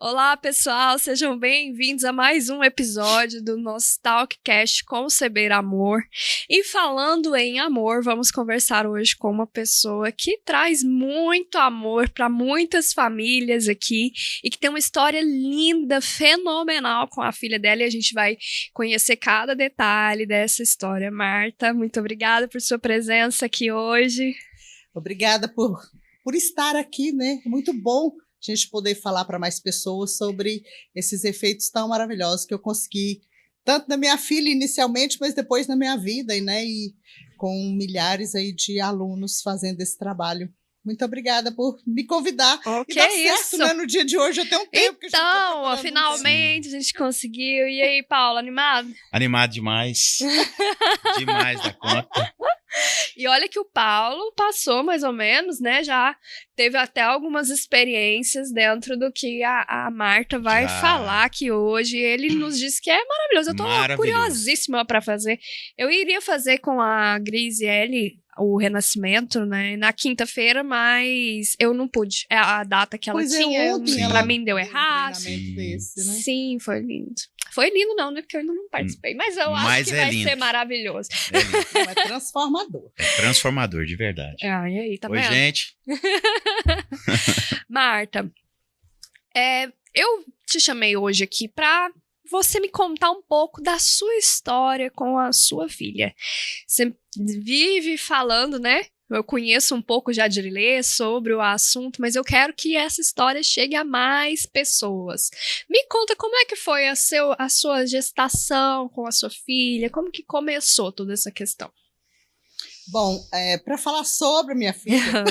Olá, pessoal, sejam bem-vindos a mais um episódio do nosso Talkcast Conceber Amor. E falando em amor, vamos conversar hoje com uma pessoa que traz muito amor para muitas famílias aqui e que tem uma história linda, fenomenal com a filha dela, e a gente vai conhecer cada detalhe dessa história. Marta, muito obrigada por sua presença aqui hoje. Obrigada por estar aqui, né? Muito bom a gente poder falar para mais pessoas sobre esses efeitos tão maravilhosos que eu consegui, tanto na minha filha inicialmente, mas depois na minha vida, né? E com milhares aí de alunos fazendo esse trabalho. Muito obrigada por me convidar. Oh, e dá certo, né? No dia de hoje eu tenho um tempo que a gente tá finalmente a gente conseguiu. E aí, Paulo, animado? Animado demais. Demais da conta. E olha que o Paulo passou mais ou menos, né? Já teve até algumas experiências dentro do que a Marta vai falar aqui hoje. Ele nos disse que é maravilhoso. Eu tô curiosíssima para fazer. Eu iria fazer com a Grisiele o renascimento, né, na quinta-feira, mas eu não pude. É a data que ela tinha, pra mim deu errado. Desse, né? Sim, foi lindo. Foi lindo não, né, porque eu ainda não participei, mas eu acho que vai ser maravilhoso. Não, é transformador. É transformador, de verdade. E aí, tá vendo? Oi, gente. Marta, eu te chamei hoje aqui pra você me contar um pouco da sua história com a sua filha. Você vive falando, né? Eu conheço um pouco já de ler sobre o assunto, mas eu quero que essa história chegue a mais pessoas. Me conta como é que foi a sua gestação com a sua filha, como que começou toda essa questão? Bom, para falar sobre a minha filha,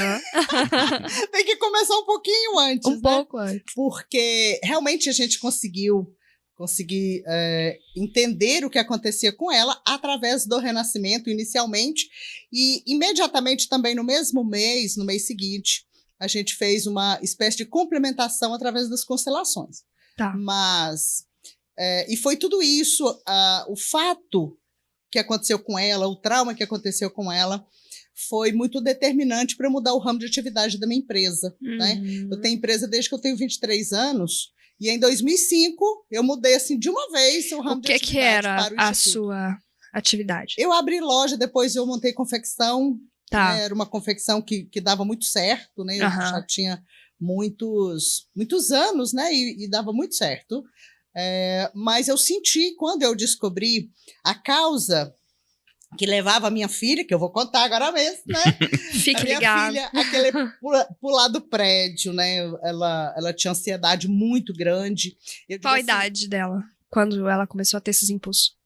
tem que começar um pouquinho antes, Um pouco antes. Porque realmente a gente consegui entender o que acontecia com ela através do renascimento inicialmente, e imediatamente também no mesmo mês, no mês seguinte, a gente fez uma espécie de complementação através das constelações. Tá. Mas, e foi tudo isso, o fato que aconteceu com ela, o trauma que aconteceu com ela, foi muito determinante para mudar o ramo de atividade da minha empresa. Né? Eu tenho empresa desde que eu tenho 23 anos, e em 2005, eu mudei assim de uma vez o ramo de atividade que era para o a Instituto. sua atividade? Eu abri loja, depois eu montei confecção. Tá. Né? Era uma confecção que dava muito certo, né? Eu já tinha muitos anos, né? E dava muito certo. Mas eu senti, quando eu descobri a causa que levava a minha filha, que eu vou contar agora mesmo, né? Fique ligado. Minha filha, pular do prédio, né? Ela tinha ansiedade muito grande. Qual a idade dela, quando ela começou a ter esses impulsos?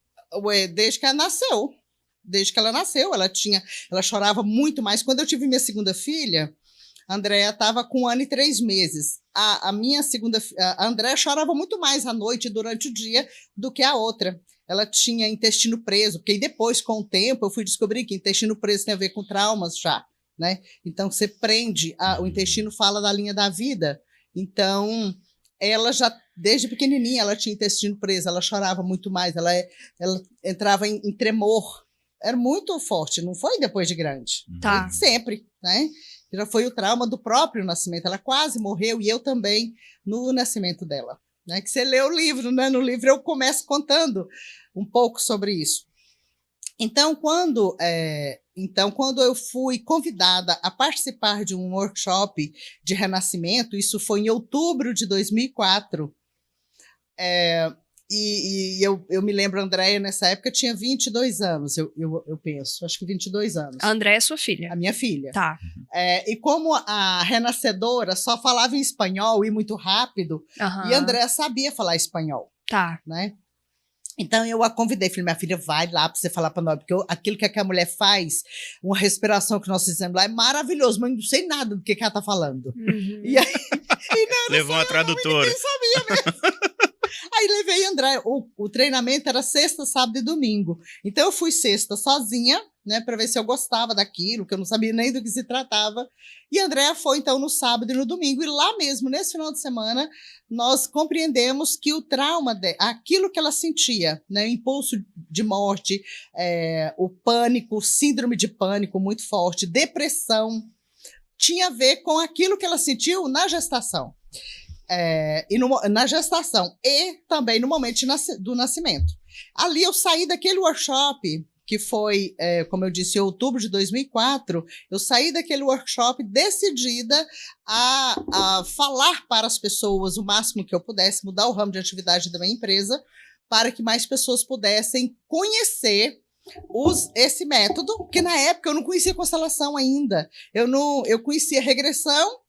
Desde que ela nasceu. Desde que ela nasceu, ela chorava muito mais. Quando eu tive minha segunda filha, a Andréa estava com 1 ano e 3 meses. A Andréa chorava muito mais à noite e durante o dia do que a outra. Ela tinha intestino preso, porque depois, com o tempo, eu fui descobrir que intestino preso tem a ver com traumas já, né? Então, você prende, o intestino fala da linha da vida. Então, ela já, desde pequenininha, ela tinha intestino preso, ela chorava muito mais, ela entrava em tremor. Era muito forte, não foi depois de grande. Tá. Foi sempre, né? Já foi o trauma do próprio nascimento. Ela quase morreu, e eu também, no nascimento dela. Né, que você lê o livro, né? No livro eu começo contando um pouco sobre isso. Então, quando eu fui convidada a participar de um workshop de renascimento, isso foi em outubro de 2004, e eu me lembro, a Andréia, nessa época, tinha 22 anos, eu penso, acho que 22 anos. A Andréia é sua filha? A minha filha. Tá. E como a renascedora só falava em espanhol e muito rápido, e a Andréia sabia falar espanhol. Tá. Né? Então eu a convidei, falei, minha filha, vai lá para você falar para nós, porque aquilo que a mulher faz, uma respiração que nós fizemos lá é maravilhoso, mas não sei nada do que ela está falando. E aí, levou uma tradutora. Ninguém sabia mesmo. Aí levei André, o treinamento era sexta, sábado e domingo. Então eu fui sexta sozinha, né, para ver se eu gostava daquilo, que eu não sabia nem do que se tratava. E a Andréa foi então no sábado e no domingo, e lá mesmo, nesse final de semana, nós compreendemos que o trauma, aquilo que ela sentia, né, o impulso de morte, o pânico, síndrome de pânico muito forte, depressão, tinha a ver com aquilo que ela sentiu na gestação. na gestação e também no momento do nascimento. Ali eu saí daquele workshop, que foi, como eu disse, em outubro de 2004, eu saí daquele workshop decidida a falar para as pessoas o máximo que eu pudesse, mudar o ramo de atividade da minha empresa, para que mais pessoas pudessem conhecer esse método, porque na época eu não conhecia constelação ainda. Eu conhecia regressão,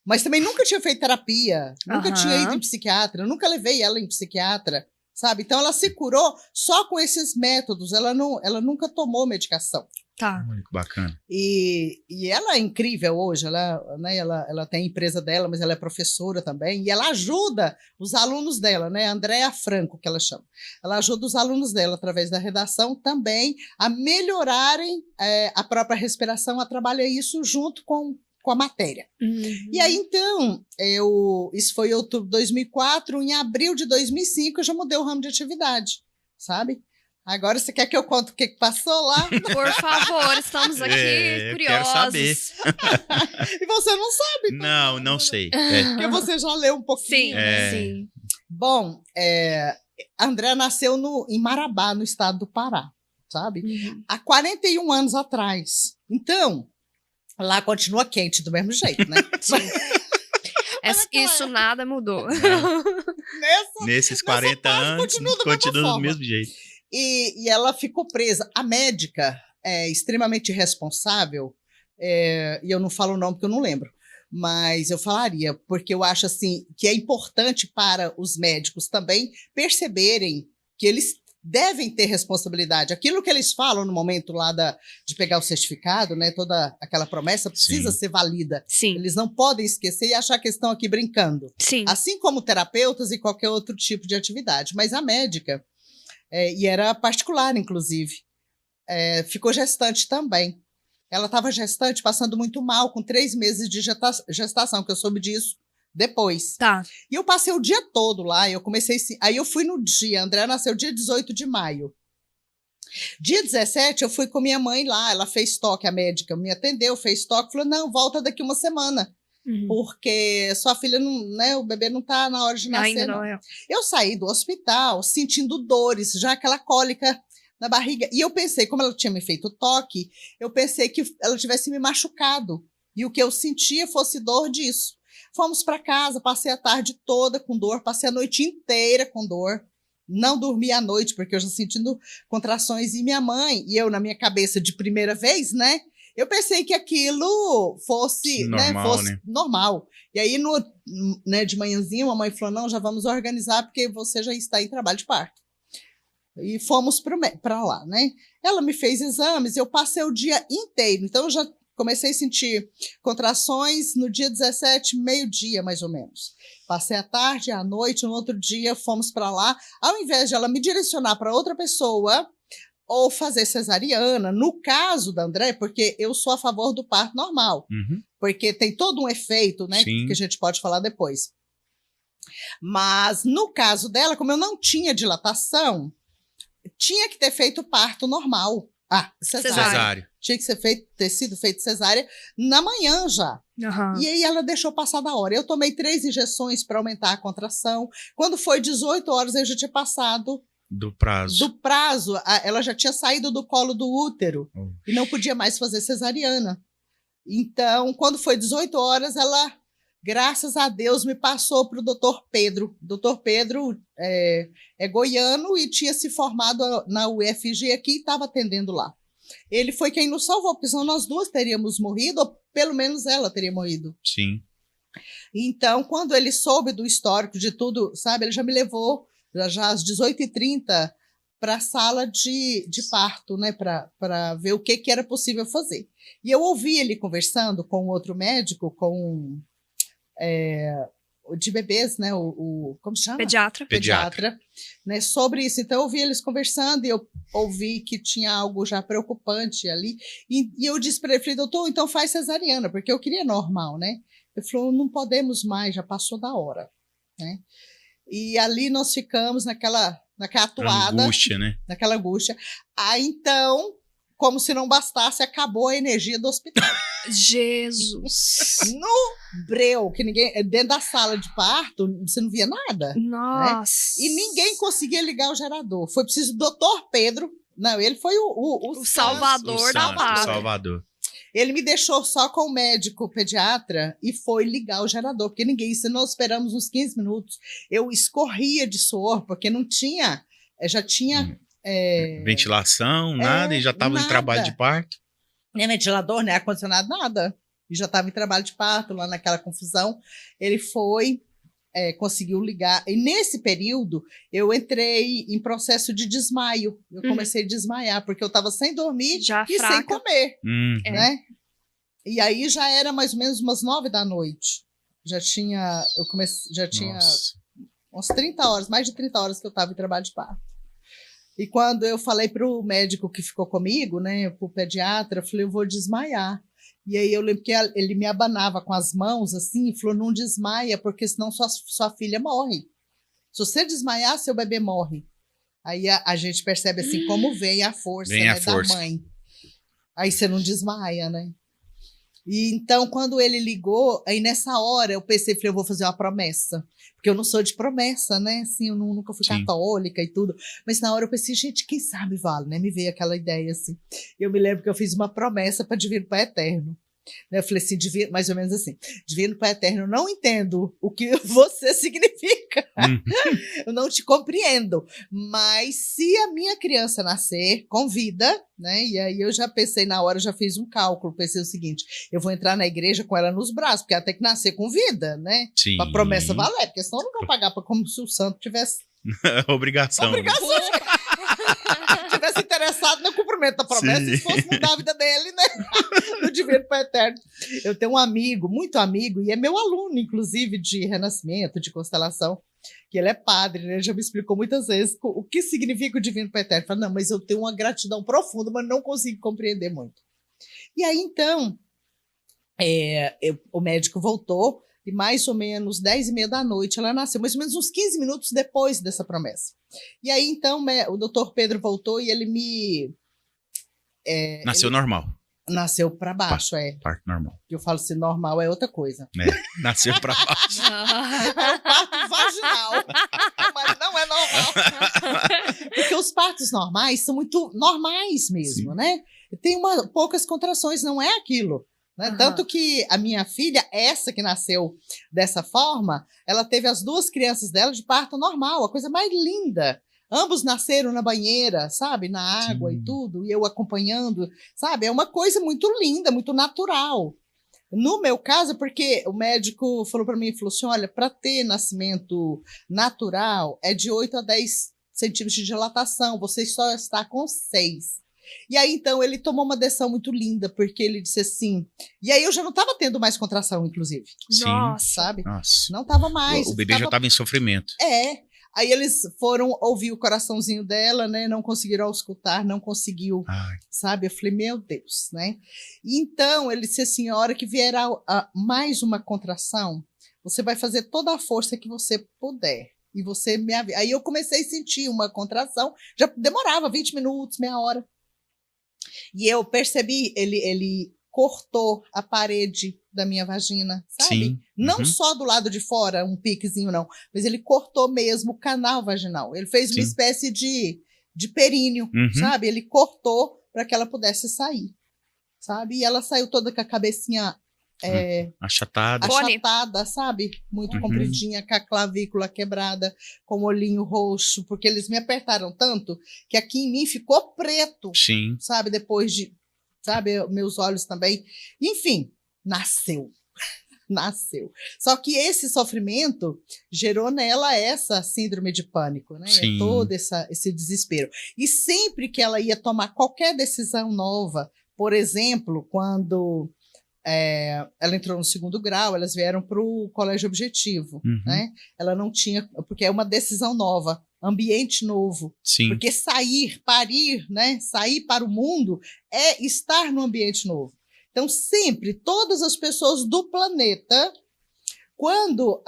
mas também nunca tinha feito terapia, nunca tinha ido em psiquiatra, nunca levei ela em psiquiatra, sabe? Então ela se curou só com esses métodos, ela nunca tomou medicação. Tá. Muito bacana. E ela é incrível hoje, ela tem a empresa dela, mas ela é professora também, e ela ajuda os alunos dela, né? Andréa Franco, que ela chama. Ela ajuda os alunos dela, através da redação, também a melhorarem a própria respiração, ela trabalha isso junto com a matéria. E aí, então, isso foi em outubro de 2004, em abril de 2005 eu já mudei o ramo de atividade, sabe? Agora você quer que eu conte o que passou lá? Por favor, estamos aqui curiosos. Quero saber. E você não sabe? Não sei. Porque você já leu um pouquinho. Sim. Bom, a Andréa nasceu em Marabá, no estado do Pará, sabe? Há 41 anos atrás. Então, lá continua quente do mesmo jeito, né? Isso nada mudou. Nesses 40 anos, continua do mesmo jeito. E ela ficou presa. A médica é extremamente responsável, e eu não falo o nome porque eu não lembro, mas eu falaria, porque eu acho assim que é importante para os médicos também perceberem que eles devem ter responsabilidade. Aquilo que eles falam no momento lá de pegar o certificado, né, toda aquela promessa precisa ser valida. Sim. Eles não podem esquecer e achar que estão aqui brincando. Sim. Assim como terapeutas e qualquer outro tipo de atividade. Mas a médica, e era particular, inclusive, ficou gestante também. Ela estava gestante, passando muito mal, com 3 meses de gestação, que eu soube disso depois. Tá. E eu passei o dia todo lá, aí eu fui no dia, a Andréa nasceu dia 18 de maio. Dia 17, eu fui com minha mãe lá, ela fez toque, a médica me atendeu, fez toque, falou, não, volta daqui uma semana, porque sua filha, não, né, o bebê não está na hora de nascer. Ainda não é. Eu saí do hospital sentindo dores, já aquela cólica na barriga, e eu pensei, como ela tinha me feito toque, eu pensei que ela tivesse me machucado, e o que eu sentia fosse dor disso. Fomos para casa, passei a tarde toda com dor, passei a noite inteira com dor, não dormi à noite, porque eu já sentindo contrações, e minha mãe, e eu na minha cabeça de primeira vez, né, eu pensei que aquilo fosse normal, né? Normal. E aí, de manhãzinha, a mãe falou, não, já vamos organizar, porque você já está em trabalho de parto. E fomos para lá, né? Ela me fez exames, eu passei o dia inteiro, então eu já comecei a sentir contrações no dia 17, meio-dia, mais ou menos. Passei a tarde, à noite, no outro dia fomos para lá. Ao invés de ela me direcionar para outra pessoa ou fazer cesariana, no caso da André, porque eu sou a favor do parto normal, porque tem todo um efeito, né, que a gente pode falar depois. Mas no caso dela, como eu não tinha dilatação, tinha que ter feito parto normal. Cesáreo. Tinha que ter sido feito cesárea na manhã já. E aí ela deixou passar da hora. Eu tomei 3 injeções para aumentar a contração. Quando foi 18 horas, eu já tinha passado do prazo. Ela já tinha saído do colo do útero e não podia mais fazer cesariana. Então, quando foi 18 horas, ela, graças a Deus, me passou para o doutor Pedro. O doutor Pedro é goiano e tinha se formado na UFG aqui e estava atendendo lá. Ele foi quem nos salvou, porque senão nós duas teríamos morrido, ou pelo menos ela teria morrido. Sim. Então, quando ele soube do histórico de tudo, sabe, ele já me levou, já às 18h30, para a sala de parto, né, para ver o que era possível fazer. E eu ouvi ele conversando com outro médico, com de bebês, né, como se chama? Pediatra, né, sobre isso. Então eu ouvi eles conversando e eu ouvi que tinha algo já preocupante ali, e eu disse para ele, falei, doutor, então faz cesariana, porque eu queria normal, né? Ele falou, não podemos mais, já passou da hora, né? E ali nós ficamos naquela atuada, angústia, né? Naquela angústia. Aí então, como se não bastasse, acabou a energia do hospital. Jesus! No breu, que ninguém, dentro da sala de parto, você não via nada. Nossa! Né? E ninguém conseguia ligar o gerador. Foi preciso o doutor Pedro, não, ele foi o salvador da parto. Salvador. Ele me deixou só com o médico pediatra e foi ligar o gerador, porque ninguém, se nós esperamos uns 15 minutos, eu escorria de suor, porque não tinha, já tinha... ventilação, nada, e já estava em trabalho de parto. Nem ventilador, nem ar-condicionado, nada. E já estava em trabalho de parto, lá naquela confusão. Ele foi, conseguiu ligar. E nesse período, eu entrei em processo de desmaio. Eu comecei a desmaiar, porque eu estava sem dormir já e fraca. sem comer. Né? E aí já era mais ou menos umas 9 da noite. Já tinha uns 30 horas, mais de 30 horas que eu estava em trabalho de parto. E quando eu falei para o médico que ficou comigo, né, para o pediatra, eu falei, eu vou desmaiar. E aí eu lembro que ele me abanava com as mãos, assim, e falou, não desmaia, porque senão sua filha morre. Se você desmaiar, seu bebê morre. Aí a gente percebe, assim, como vem a força, da mãe. Aí você não desmaia, né? E então, quando ele ligou, aí nessa hora eu pensei, falei, eu vou fazer uma promessa. Porque eu não sou de promessa, né? Assim, eu nunca fui católica e tudo. Mas na hora eu pensei, gente, quem sabe vale, né? Me veio aquela ideia, assim. Eu me lembro que eu fiz uma promessa para Divino Pai Eterno. Eu falei assim, mais ou menos assim, Divino Pai Eterno, eu não entendo o que você significa. Eu não te compreendo. Mas se a minha criança nascer com vida, né? E aí eu já pensei na hora, já fiz um cálculo, pensei o seguinte, eu vou entrar na igreja com ela nos braços, porque ela tem que nascer com vida, né? Pra promessa valer, porque senão eu não vou pagar como se o santo tivesse... Obrigação. Tivesse interessado no cumprimento da promessa, se fosse mudar a vida dele, né? No Divino Pai Eterno. Eu tenho um amigo, muito amigo, e é meu aluno, inclusive, de renascimento, de constelação, que ele é padre, né? Ele já me explicou muitas vezes o que significa o Divino Pai Eterno. Fala, não, mas eu tenho uma gratidão profunda, mas não consigo compreender muito. E aí, então, o médico voltou, e mais ou menos 10h30 da noite ela nasceu, mais ou menos uns 15 minutos depois dessa promessa. E aí, então, o doutor Pedro voltou e ele me... nasceu normal. Nasceu para baixo, Parto normal. Eu falo assim, normal é outra coisa. Nasceu para baixo. É um parto vaginal, mas não é normal. Porque os partos normais são muito normais mesmo, né? Tem poucas contrações, não é aquilo. Né? Tanto que a minha filha, essa que nasceu dessa forma, ela teve as 2 crianças dela de parto normal, a coisa mais linda. Ambos nasceram na banheira, sabe? Na água e tudo, e eu acompanhando, sabe? É uma coisa muito linda, muito natural. No meu caso, porque o médico falou para mim, falou assim, olha, para ter nascimento natural, é de 8 a 10 centímetros de dilatação, você só está com 6. E aí, então, ele tomou uma decisão muito linda, porque ele disse assim... E aí, eu já não estava tendo mais contração, inclusive. Nossa. Sabe? Nossa. Não estava mais. O bebê já estava em sofrimento. Aí, eles foram ouvir o coraçãozinho dela, né? Não conseguiram auscultar, não conseguiu, sabe? Eu falei, meu Deus, né? E então, ele disse assim, a hora que vier mais uma contração, você vai fazer toda a força que você puder. E você me avisa. Aí, eu comecei a sentir uma contração. Já demorava 20 minutos, meia hora. E eu percebi, ele cortou a parede da minha vagina, sabe? Sim. Não só do lado de fora, um piquezinho não, mas ele cortou mesmo o canal vaginal. Ele fez uma espécie de períneo, sabe? Ele cortou para que ela pudesse sair, sabe? E ela saiu toda com a cabecinha achatada, sabe? Muito compridinha, com a clavícula quebrada, com o olhinho roxo, porque eles me apertaram tanto que aqui em mim ficou preto, sabe? Depois de, sabe, meus olhos também. Enfim, nasceu. Só que esse sofrimento gerou nela essa síndrome de pânico, né? Todo esse desespero. E sempre que ela ia tomar qualquer decisão nova, por exemplo, quando... ela entrou no 2º grau, elas vieram para o colégio objetivo, né? Ela não tinha, porque é uma decisão nova, ambiente novo, porque parir, né? Sair para o mundo é estar no ambiente novo. Então, sempre, todas as pessoas do planeta, quando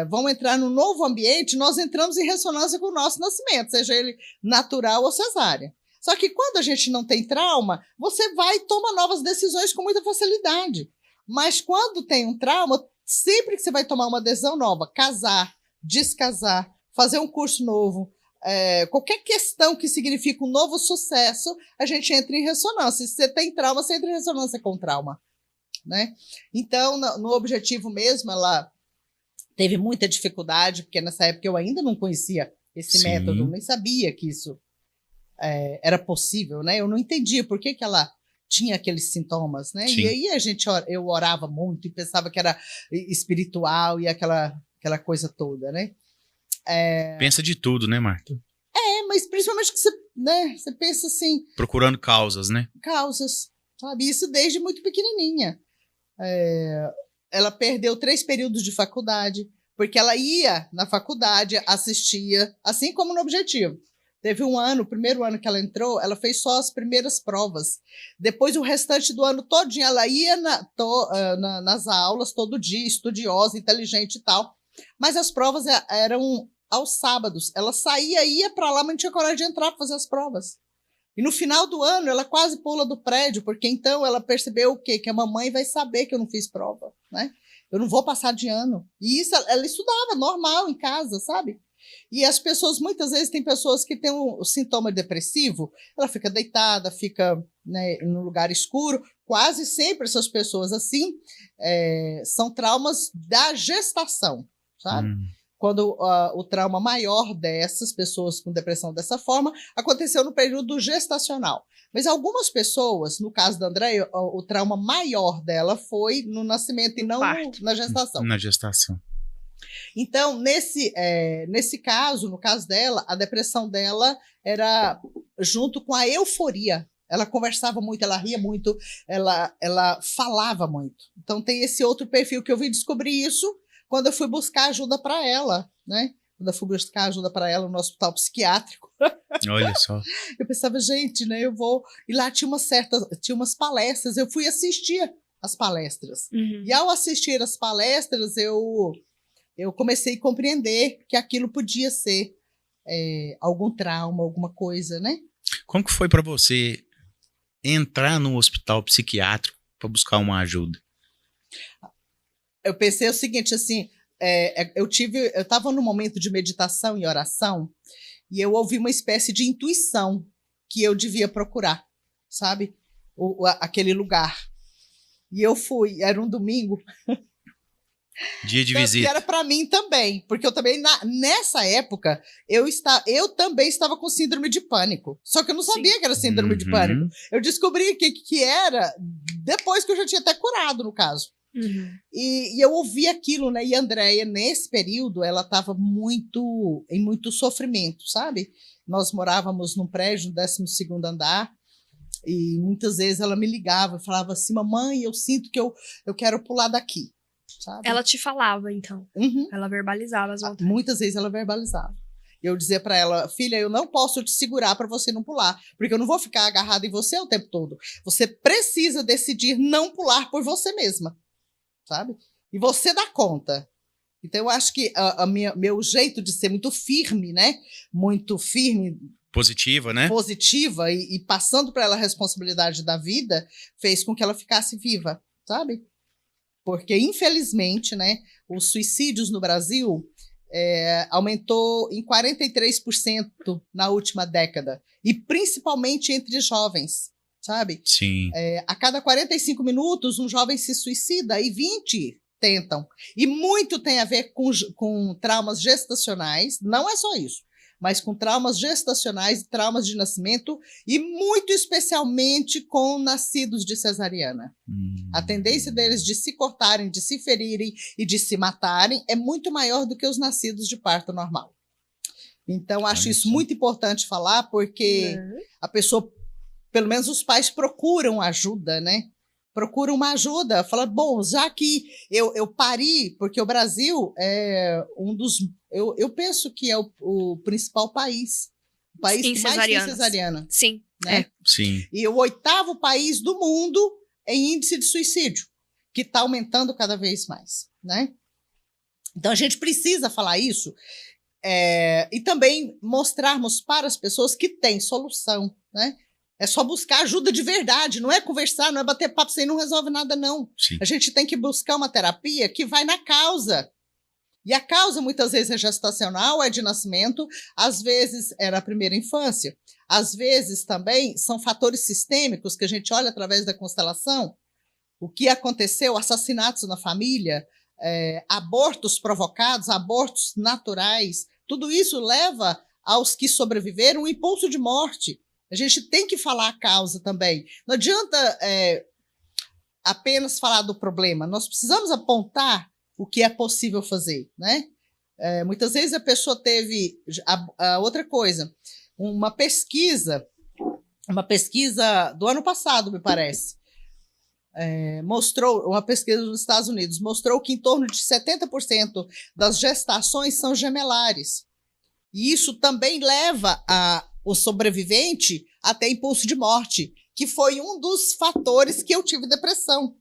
vão entrar no novo ambiente, nós entramos em ressonância com o nosso nascimento, seja ele natural ou cesárea. Só que quando a gente não tem trauma, você vai e toma novas decisões com muita facilidade. Mas quando tem um trauma, sempre que você vai tomar uma decisão nova, casar, descasar, fazer um curso novo, qualquer questão que signifique um novo sucesso, a gente entra em ressonância. Se você tem trauma, você entra em ressonância com trauma, né? Então, no objetivo mesmo, ela teve muita dificuldade, porque nessa época eu ainda não conhecia esse método, nem sabia que isso era possível, né? Eu não entendia por que ela tinha aqueles sintomas, né? Sim. E aí eu orava muito e pensava que era espiritual e aquela coisa toda, né? Pensa de tudo, né, Marta? Mas principalmente que você pensa assim... Procurando causas, né? Causas, sabe? Isso desde muito pequenininha. Ela perdeu 3 períodos de faculdade, porque ela ia na faculdade, assistia, assim como no objetivo. Teve um ano, o primeiro ano que ela entrou, ela fez só as primeiras provas. Depois, o restante do ano todinho, ela ia nas aulas todo dia, estudiosa, inteligente e tal. Mas as provas eram aos sábados. Ela saía, ia para lá, mas não tinha coragem de entrar para fazer as provas. E no final do ano, ela quase pula do prédio, porque então ela percebeu o quê? Que a mamãe vai saber que eu não fiz prova, né? Eu não vou passar de ano. E isso ela estudava normal em casa, sabe? E as pessoas, muitas vezes, tem pessoas que têm um sintoma depressivo, ela fica deitada, fica, né, em um lugar escuro. Quase sempre essas pessoas assim são traumas da gestação, sabe? Quando o trauma maior dessas pessoas com depressão dessa forma aconteceu no período gestacional. Mas algumas pessoas, no caso da Andréia, o trauma maior dela foi no nascimento e não na gestação. Na gestação. Então, nesse caso, no caso dela, a depressão dela era junto com a euforia. Ela conversava muito, ela ria muito, ela falava muito. Então, tem esse outro perfil que eu vim descobrir isso quando eu fui buscar ajuda para ela, né? Quando eu fui buscar ajuda para ela no hospital psiquiátrico. Olha só. Eu pensava, gente, né? Eu vou... E lá tinha umas palestras, eu fui assistir as palestras. E ao assistir as palestras, eu comecei a compreender que aquilo podia ser algum trauma, alguma coisa, né? Como que foi para você entrar num hospital psiquiátrico para buscar uma ajuda? Eu pensei o seguinte, assim, eu estava num momento de meditação e oração e eu ouvi uma espécie de intuição que eu devia procurar, sabe? Aquele lugar. E eu fui, era um domingo. Dia de visita. Que era para mim também, porque eu também, nessa época, eu também estava com síndrome de pânico. Só que eu não sabia que era síndrome de pânico. Eu descobri que era depois que eu já tinha até curado, no caso. E eu ouvi aquilo, né? E a Andréia, nesse período, ela estava em muito sofrimento, sabe? Nós morávamos num prédio, no 12º andar, e muitas vezes ela me ligava e falava assim, mamãe, eu sinto que eu quero pular daqui. Sabe? Ela te falava, então. Ela verbalizava as vontades. Muitas vezes ela verbalizava. Eu dizia para ela, filha, eu não posso te segurar para você não pular, porque eu não vou ficar agarrada em você o tempo todo. Você precisa decidir não pular por você mesma, sabe? E você dá conta. Então, eu acho que meu jeito de ser muito firme, né? Muito firme. Positiva, né? Positiva e passando para ela a responsabilidade da vida, fez com que ela ficasse viva, sabe? Porque, infelizmente, né, os suicídios no Brasil aumentou em 43% na última década. E principalmente entre jovens, sabe? Sim. A cada 45 minutos, um jovem se suicida e 20 tentam. E muito tem a ver com traumas gestacionais, não é só isso. Mas com traumas gestacionais e traumas de nascimento, e muito especialmente com nascidos de cesariana. A tendência deles de se cortarem, de se ferirem e de se matarem é muito maior do que os nascidos de parto normal. Então, acho isso muito importante falar, porque a pessoa, pelo menos os pais procuram ajuda, né? Procuram uma ajuda, fala, bom, já que eu pari, porque o Brasil é um dos, eu penso que é o principal país, o país que mais tem cesariana. Sim, né? Sim. E o 8º país do mundo em índice de suicídio, que está aumentando cada vez mais, né? Então a gente precisa falar isso e também mostrarmos para as pessoas que tem solução, né? É só buscar ajuda de verdade, não é conversar, não é bater papo, isso aí não resolve nada, não. Sim. A gente tem que buscar uma terapia que vai na causa. E a causa, muitas vezes, é gestacional, é de nascimento, às vezes é na primeira infância. Às vezes, também, são fatores sistêmicos que a gente olha através da constelação. O que aconteceu, assassinatos na família, abortos provocados, abortos naturais, tudo isso leva aos que sobreviveram um impulso de morte. A gente tem que falar a causa também. Não adianta apenas falar do problema. Nós precisamos apontar o que é possível fazer, né? Muitas vezes a pessoa teve... outra coisa, uma pesquisa do ano passado, me parece, mostrou, uma pesquisa dos Estados Unidos, mostrou que em torno de 70% das gestações são gemelares. E isso também leva o sobrevivente até impulso de morte, que foi um dos fatores que eu tive depressão.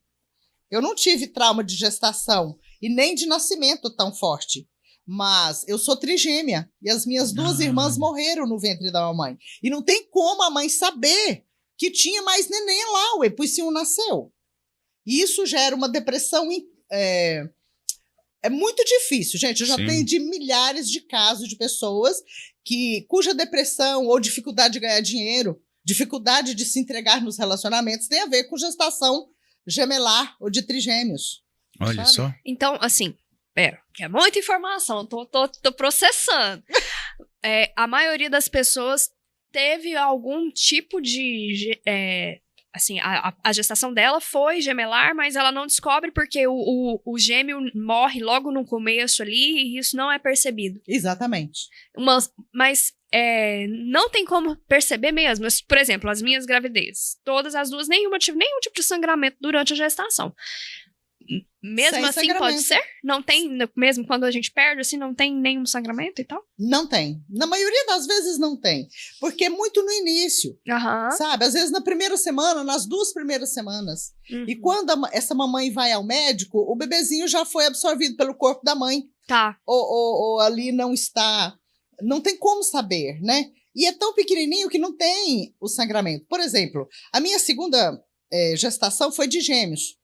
Eu não tive trauma de gestação e nem de nascimento tão forte, mas eu sou trigêmea e as minhas duas irmãs morreram no ventre da mamãe. E não tem como a mãe saber que tinha mais neném lá, ué, pois se um nasceu. E isso gera uma depressão. É muito difícil, gente. Eu já tenho de milhares de casos de pessoas cuja depressão ou dificuldade de ganhar dinheiro, dificuldade de se entregar nos relacionamentos, tem a ver com gestação gemelar ou de trigêmeos. Olha sabe? só. Então, assim, que é muita informação, tô processando. A maioria das pessoas teve algum tipo de... assim, a gestação dela foi gemelar, mas ela não descobre porque o gêmeo morre logo no começo ali e isso não é percebido. Exatamente. Mas não tem como perceber mesmo. Por exemplo, as minhas gravidezes, todas as duas, nenhum tipo de sangramento durante a gestação. Mesmo Sem assim, sangramento. pode ser? Não tem, mesmo quando a gente perde, assim, não tem nenhum sangramento e tal? Não tem. Na maioria das vezes não tem. Porque é muito no início, sabe? Às vezes na primeira semana, nas 2 primeiras semanas. Uhum. E quando essa mamãe vai ao médico, o bebezinho já foi absorvido pelo corpo da mãe. Tá. Ou ali não está... Não tem como saber, né? E é tão pequenininho que não tem o sangramento. Por exemplo, a minha segunda gestação foi de gêmeos.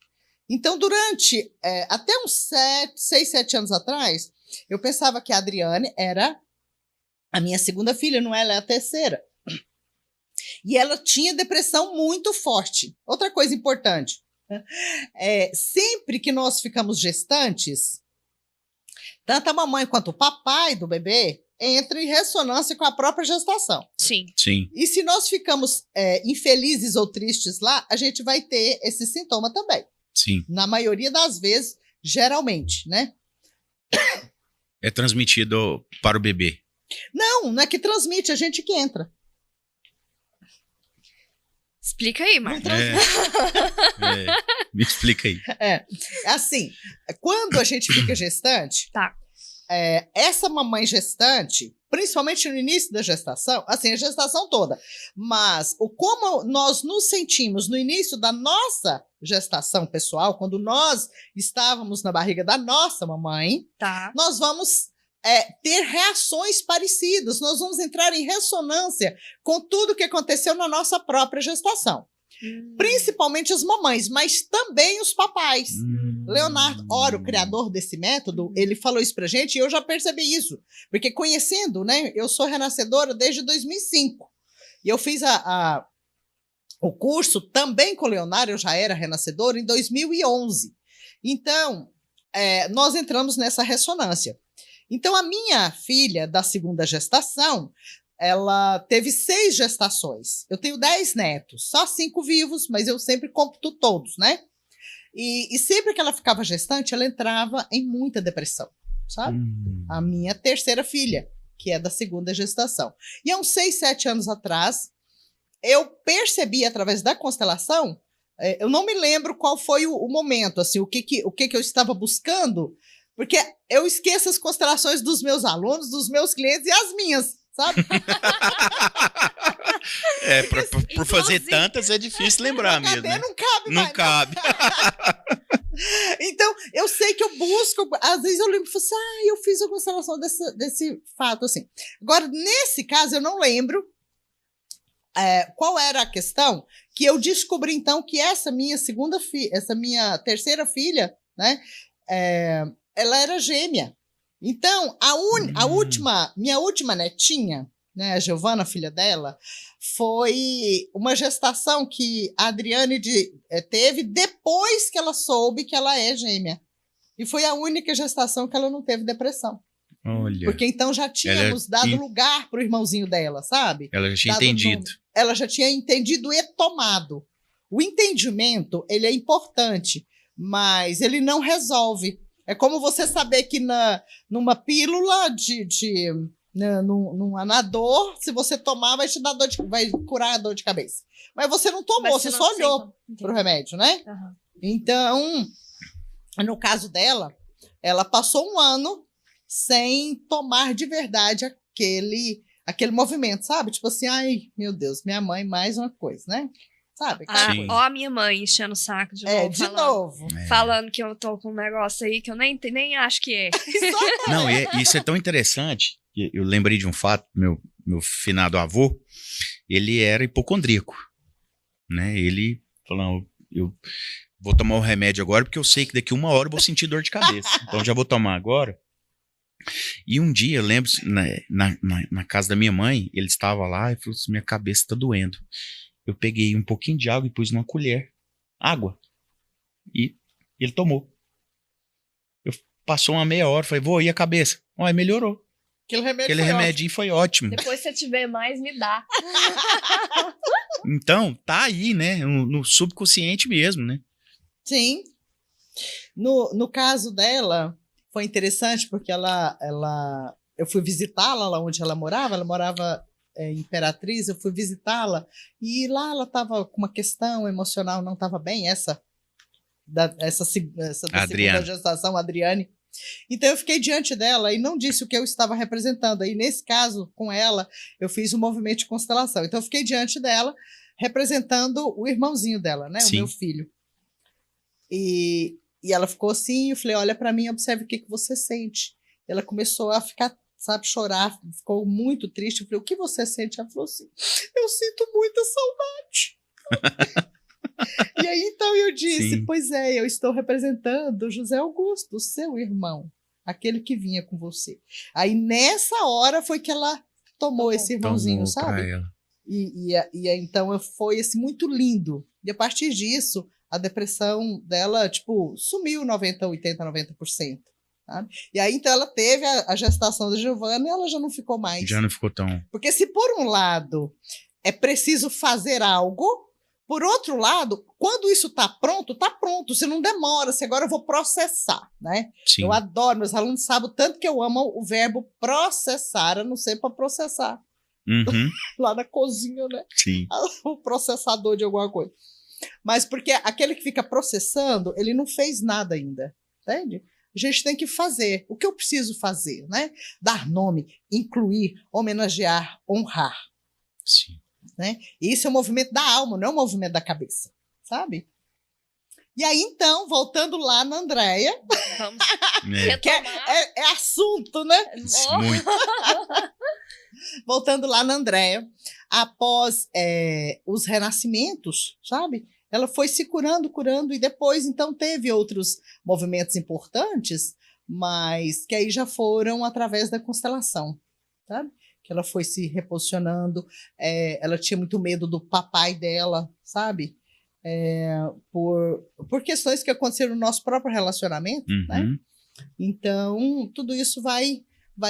Então, durante até uns 6, 7 anos atrás, eu pensava que a Adriane era a minha segunda filha, não ela é a terceira. E ela tinha depressão muito forte. Outra coisa importante, sempre que nós ficamos gestantes, tanto a mamãe quanto o papai do bebê entram em ressonância com a própria gestação. Sim. Sim. E se nós ficamos infelizes ou tristes lá, a gente vai ter esse sintoma também. Sim. Na maioria das vezes, geralmente, né? É transmitido para o bebê. Não é que transmite, a gente que entra. Explica aí, Marta. Me explica aí. Assim, quando a gente fica gestante, Tá. Essa mamãe gestante, principalmente no início da gestação, assim, a gestação toda, mas como nós nos sentimos no início da nossa gestação pessoal, quando nós estávamos na barriga da nossa mamãe, Tá. nós vamos ter reações parecidas, nós vamos entrar em ressonância com tudo que aconteceu na nossa própria gestação. Principalmente as mamães, mas também os papais. Leonardo Oro, o criador desse método, ele falou isso pra gente e eu já percebi isso. Porque conhecendo, né, eu sou renascedora desde 2005. E eu fiz o curso também com o Leonardo, eu já era renascedora, em 2011. Então, nós entramos nessa ressonância. Então, a minha filha da segunda gestação, ela teve 6 gestações. Eu tenho 10 netos, só 5 vivos, mas eu sempre computo todos, né? E sempre que ela ficava gestante, ela entrava em muita depressão, sabe? A minha terceira filha, que é da segunda gestação. E há uns 6, 7 anos atrás, eu percebi através da constelação, eu não me lembro qual foi o momento, assim, o que eu estava buscando, porque eu esqueço as constelações dos meus alunos, dos meus clientes e as minhas, sabe? Por fazer tantas é difícil lembrar mesmo. Né? Não cabe não mais. Cabe. Então, eu sei que eu busco, às vezes eu lembro e falo assim, eu fiz a constelação desse fato, assim. Agora, nesse caso, eu não lembro qual era a questão? Que eu descobri, então, que essa minha terceira filha, né, ela era gêmea. Então, minha última netinha, né, a Giovana, filha dela, foi uma gestação que a Adriane teve depois que ela soube que ela é gêmea. E foi a única gestação que ela não teve depressão. Olha. Porque então já tínhamos dado lugar para o irmãozinho dela, sabe? Ela já tinha entendido. Ela já tinha entendido e tomado. O entendimento, ele é importante, mas ele não resolve. É como você saber que numa pílula num anador, se você tomar, vai curar a dor de cabeça. Mas você não tomou, você só olhou para o remédio, né? Uhum. Então, no caso dela, ela passou um ano sem tomar de verdade aquele movimento, sabe? Tipo assim, ai, meu Deus, minha mãe, mais uma coisa, né? Sabe? Ó a minha mãe enchendo o saco de novo. Falando que eu tô com um negócio aí que eu nem acho que é. Não, isso é tão interessante. Eu lembrei de um fato, meu finado avô, ele era hipocondríaco, né? Ele falou, eu vou tomar o remédio agora porque eu sei que daqui 1 hora eu vou sentir dor de cabeça. Então já vou tomar agora. E um dia, eu lembro, na casa da minha mãe, ele estava lá e falou assim, minha cabeça tá doendo. Eu peguei um pouquinho de água e pus numa colher, água, e ele tomou. Passou uma meia hora, falei, vô, e a cabeça? Olha, melhorou. Aquele remedinho foi ótimo. Depois, se você tiver mais, me dá. Então, tá aí, né, no subconsciente mesmo, né? Sim. No caso dela, foi interessante porque eu fui visitá-la lá onde ela morava em Imperatriz, eu fui visitá-la e lá ela estava com uma questão emocional, não estava bem, essa da segunda gestação, a Adriane. Então eu fiquei diante dela e não disse o que eu estava representando. Aí nesse caso, com ela, eu fiz um movimento de constelação. Então eu fiquei diante dela, representando o irmãozinho dela, né? Sim. O meu filho. E ela ficou assim, eu falei, olha para mim, observe o que você sente. Ela começou a ficar, sabe, chorar, ficou muito triste. Eu falei, o que você sente? Ela falou assim, eu sinto muita saudade. E aí, então, eu disse, sim, pois é, eu estou representando José Augusto, seu irmão, aquele que vinha com você. Aí, nessa hora, foi que ela tomou esse irmãozinho, sabe? E então, foi assim, muito lindo. E a partir disso, a depressão dela, tipo, sumiu 90%. Sabe? E aí, então, ela teve a gestação da Giovana e ela já não ficou mais. Já não ficou tão... Porque se, por um lado, é preciso fazer algo, por outro lado, quando isso está pronto, você não demora, você agora eu vou processar, né? Sim. Eu adoro, meus alunos sabem o tanto que eu amo o verbo processar, a não ser para processar. Uhum. Lá na cozinha, né? Sim. O processador de alguma coisa. Mas porque aquele que fica processando, ele não fez nada ainda, entende? A gente tem que fazer. O que eu preciso fazer, né? Dar nome, incluir, homenagear, honrar. Sim. Né? E isso é um movimento da alma, não é um movimento da cabeça, sabe? E aí, então, voltando lá na Andréia, que é assunto, né? Muito. Voltando lá na Andréia, após os renascimentos, sabe? Ela foi se curando, e depois, então, teve outros movimentos importantes, mas que aí já foram através da constelação, sabe? Que ela foi se reposicionando, ela tinha muito medo do papai dela, sabe? Por questões que aconteceram no nosso próprio relacionamento, uhum, né? Então, tudo isso vai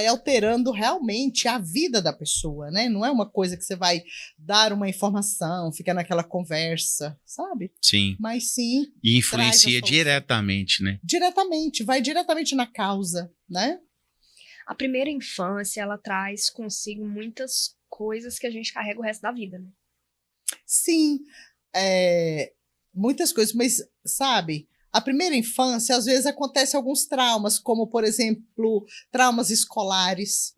alterando realmente a vida da pessoa, né? Não é uma coisa que você vai dar uma informação, fica naquela conversa, sabe? Sim. Mas sim... E influencia diretamente, né? Diretamente, vai diretamente na causa, né? A primeira infância, ela traz consigo muitas coisas que a gente carrega o resto da vida, né? Sim, muitas coisas, mas, sabe, a primeira infância, às vezes, acontece alguns traumas, como, por exemplo, traumas escolares,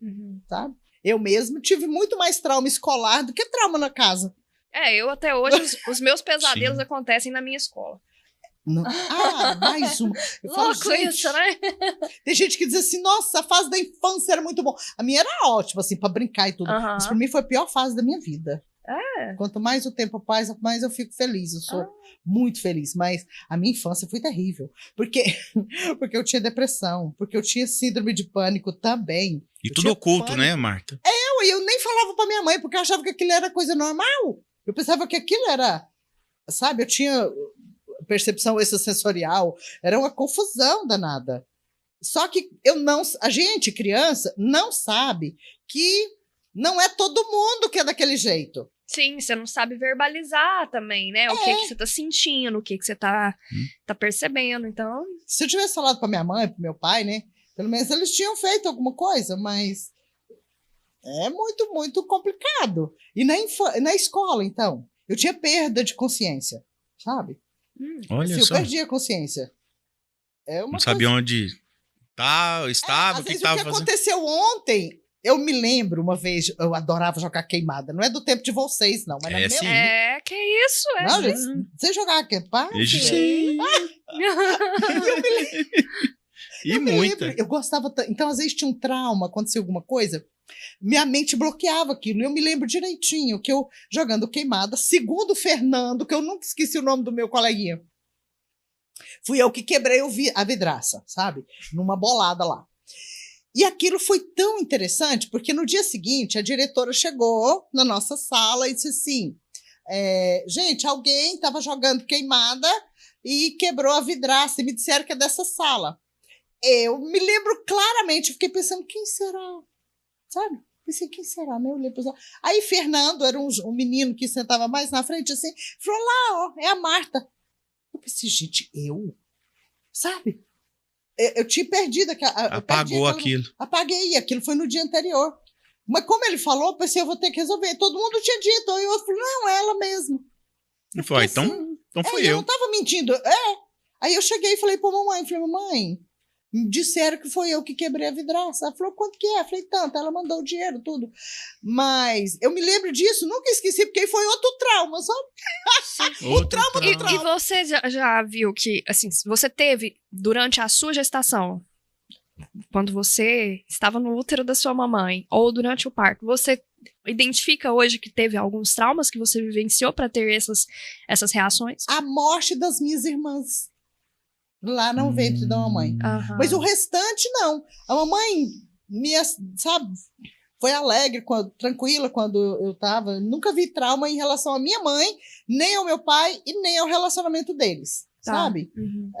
sabe? Eu mesmo tive muito mais trauma escolar do que trauma na casa. Eu até hoje, os meus pesadelos acontecem na minha escola. Não. Mais uma. Eu falo, gente, isso, né? Tem gente que diz assim, nossa, a fase da infância era muito bom. A minha era ótima, assim, pra brincar e tudo. Mas pra mim foi a pior fase da minha vida. Quanto mais o tempo passa, mais eu fico feliz. Eu sou muito feliz, mas a minha infância foi terrível. Porque eu tinha depressão, porque eu tinha síndrome de pânico também. E tudo oculto, né, Marta? Eu nem falava pra minha mãe, porque eu achava que aquilo era coisa normal. Eu pensava que aquilo era, sabe, eu tinha percepção extrasensorial, era uma confusão danada. Só que a gente, criança, não sabe que não é todo mundo que é daquele jeito. Sim, você não sabe verbalizar também, né? O que você tá sentindo, o que você tá percebendo, então... Se eu tivesse falado pra minha mãe, pro meu pai, né? Pelo menos eles tinham feito alguma coisa, mas é muito, muito complicado. E na escola, então, eu tinha perda de consciência, sabe? Olha Eu só. perdi a consciência. Não sabia onde estava, o que estava fazendo. Aconteceu ontem, eu me lembro uma vez, eu adorava jogar queimada. Não é do tempo de vocês, não, mas na minha sim. Que isso, Não, gente, você jogava queimada? Sim. E muita. Eu gostava tanto. Então, às vezes tinha um trauma, acontecia alguma coisa, minha mente bloqueava aquilo. Eu me lembro direitinho que eu, jogando queimada, segundo o Fernando, que eu nunca esqueci o nome do meu coleguinha, fui eu que quebrei a vidraça, sabe? Numa bolada lá. E aquilo foi tão interessante, porque no dia seguinte, a diretora chegou na nossa sala e disse assim, gente, alguém estava jogando queimada e quebrou a vidraça, e me disseram que é dessa sala. Eu me lembro claramente, fiquei pensando, quem será? Sabe? Pensei, quem será? Né? Eu olhei para aí Fernando, era um menino que sentava mais na frente, assim, falou lá, ó, é a Marta. Eu pensei, gente, sabe? Eu tinha perdido apagou aquilo. Apaguei, aquilo foi no dia anterior. Mas como ele falou, eu pensei, eu vou ter que resolver. Todo mundo tinha dito, aí o outro falou, não, é ela mesmo. E foi, então fui eu. Eu não estava mentindo. Aí eu cheguei e falei pra mamãe, mamãe, disseram que foi eu que quebrei a vidraça. Ela falou, quanto que é? Eu falei, tanto. Ela mandou o dinheiro, tudo. Mas eu me lembro disso, nunca esqueci, porque foi outro trauma, sabe? O trauma do trauma. E você já viu que, assim, você teve, durante a sua gestação, quando você estava no útero da sua mamãe, ou durante o parto, você identifica hoje que teve alguns traumas que você vivenciou para ter essas reações? A morte das minhas irmãs. Lá no ventre da mamãe. Uhum. Mas o restante, não. A mamãe, sabe, foi alegre, tranquila quando eu estava. Nunca vi trauma em relação à minha mãe, nem ao meu pai e nem ao relacionamento deles, sabe? Uhum.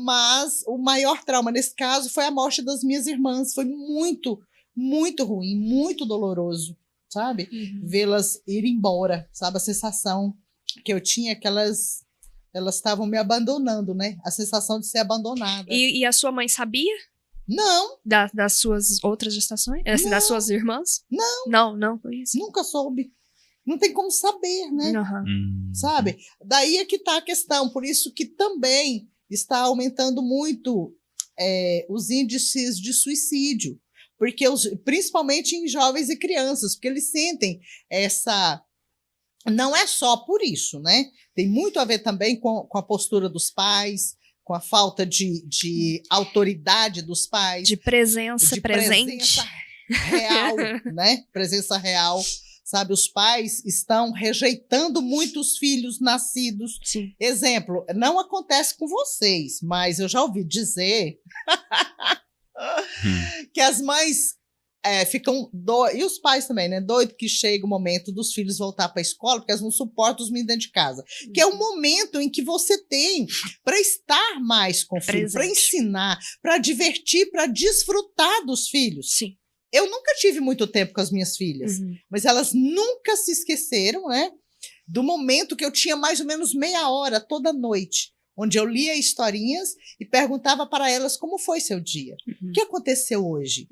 Mas o maior trauma nesse caso foi a morte das minhas irmãs. Foi muito, muito ruim, muito doloroso, sabe? Vê-las ir embora, sabe? A sensação que eu tinha que elas estavam me abandonando, né? A sensação de ser abandonada. E a sua mãe sabia? Não. Das suas outras gestações? Assim, das suas irmãs? Não, foi isso. Nunca soube. Não tem como saber, né? Sabe? Daí é que está a questão. Por isso que também está aumentando muito os índices de suicídio. Porque principalmente em jovens e crianças, porque eles sentem essa... Não é só por isso, né? Tem muito a ver também com a postura dos pais, com a falta de autoridade dos pais. De presença presente. Presença real, né? Presença real. Sabe, os pais estão rejeitando muito os filhos nascidos. Sim. Exemplo, não acontece com vocês, mas eu já ouvi dizer que as mães... ficam doidos, e os pais também, né? Doido que chega o momento dos filhos voltar para a escola, porque elas não suportam os meninos dentro de casa. Que é o momento em que você tem para estar mais com o filho, para ensinar, para divertir, para desfrutar dos filhos. Sim. Eu nunca tive muito tempo com as minhas filhas, mas elas nunca se esqueceram, né? Do momento que eu tinha mais ou menos meia hora toda noite, onde eu lia historinhas e perguntava para elas como foi seu dia. O que aconteceu hoje,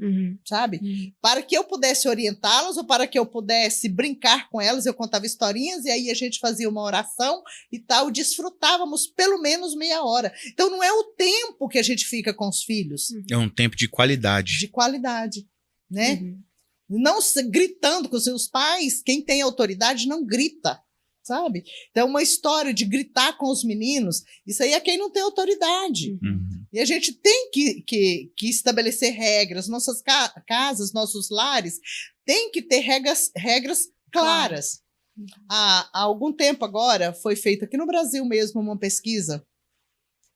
sabe? Para que eu pudesse orientá-las ou para que eu pudesse brincar com elas, eu contava historinhas e aí a gente fazia uma oração e tal, desfrutávamos pelo menos meia hora. Então não é o tempo que a gente fica com os filhos. É um tempo de qualidade. De qualidade, né? Não gritando com os seus pais, quem tem autoridade não grita. Sabe? Então, uma história de gritar com os meninos, isso aí é quem não tem autoridade. E a gente tem que estabelecer regras. Nossas casas, nossos lares, tem que ter regras claras. Há algum tempo agora, foi feita aqui no Brasil mesmo uma pesquisa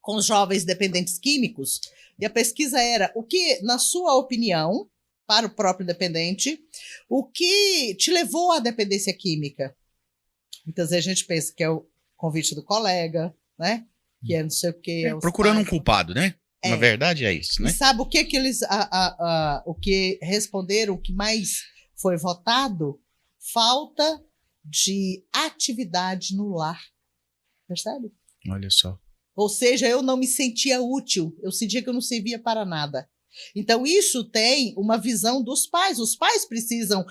com os jovens dependentes químicos, e a pesquisa era o que, na sua opinião, para o próprio dependente, o que te levou à dependência química? Muitas vezes a gente pensa que é o convite do colega, né? Que é não sei o quê. Procurando um culpado, né? Na verdade é isso, né? E sabe o que eles o que responderam, o que mais foi votado? Falta de atividade no lar. Percebe? Olha só. Ou seja, eu não me sentia útil, eu sentia que eu não servia para nada. Então, isso tem uma visão dos pais. Os pais precisam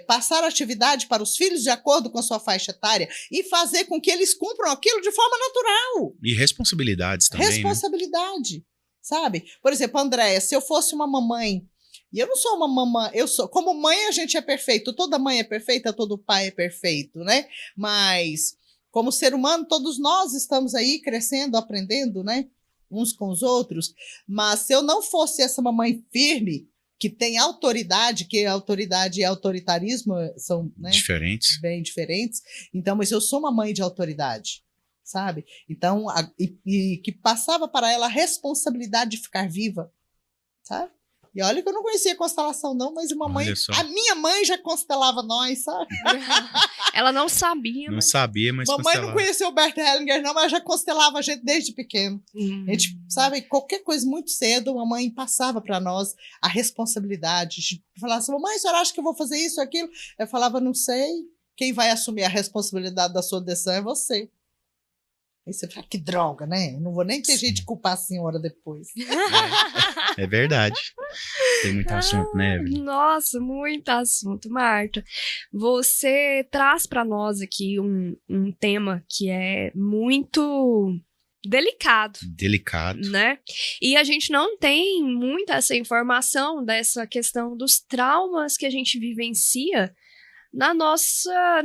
passar atividade para os filhos de acordo com a sua faixa etária e fazer com que eles cumpram aquilo de forma natural. E responsabilidades também, responsabilidade, né? Sabe? Por exemplo, Andréia, se eu fosse uma mamãe, e eu não sou uma mamãe, como mãe a gente é perfeito, toda mãe é perfeita, todo pai é perfeito, né? Mas como ser humano, todos nós estamos aí crescendo, aprendendo, né? Uns com os outros. Mas se eu não fosse essa mamãe firme, que tem autoridade, que autoridade e autoritarismo são, né, diferentes, bem diferentes. Então, mas eu sou uma mãe de autoridade, sabe? Então, e que passava para ela a responsabilidade de ficar viva, sabe? E olha que eu não conhecia constelação não, mas a minha mãe já constelava nós, sabe? Ela não sabia. Não sabia, mas mamãe constelava. Não conhecia o Bert Hellinger não, mas já constelava a gente desde pequeno. A gente, sabe, qualquer coisa muito cedo, a mamãe passava para nós a responsabilidade. De falar assim, mamãe, a senhora acha que eu vou fazer isso, aquilo? Eu falava, não sei. Quem vai assumir a responsabilidade da sua decisão é você. Aí você fala, que droga, né? Não vou nem ter gente de culpar a senhora depois. É verdade. Tem muito assunto, né, Evelyn? Nossa, muito assunto. Marta, você traz para nós aqui um tema que é muito delicado. Delicado. Né? E a gente não tem muita essa informação dessa questão dos traumas que a gente vivencia